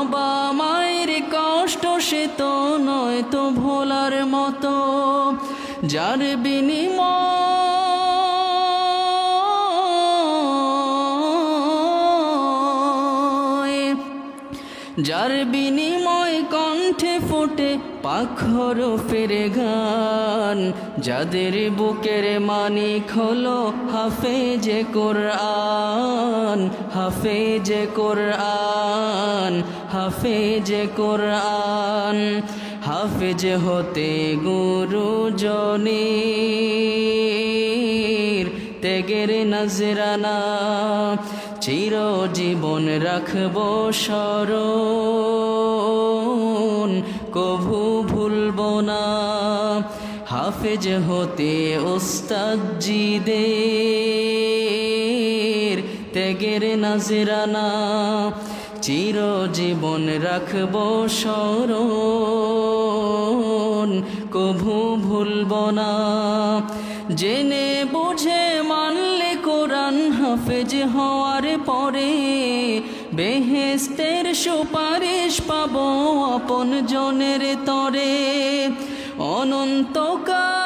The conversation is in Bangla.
বাবা মায়ের কষ্ট সে তো নয় তো ভোলার মতো, যার বিনিময় কণ্ঠে ফোটে পাখর ফেরে গান, যাদের বুকের মানিক হলো হাফেজে কোরআন, হাফেজে কোরআন, হাফেজে কোরআন। হাফেজ হতে গুরুজনের ত্যাগের নজরানা, চিরজীবন রাখবো স্মরণ, কভু ভুলবো না। হাফেজ হতে উস্তাদজিদের ত্যাগের নজরানা, চিরজীবন রাখবো স্মরণ, কভু ভুলবো না। জেনে বুঝে মানলে কোরআন হাফেজ হওয়ার পরে, বেহেশতের সুপারিশ পাবো আপন জনের তরে। অনন্তকাল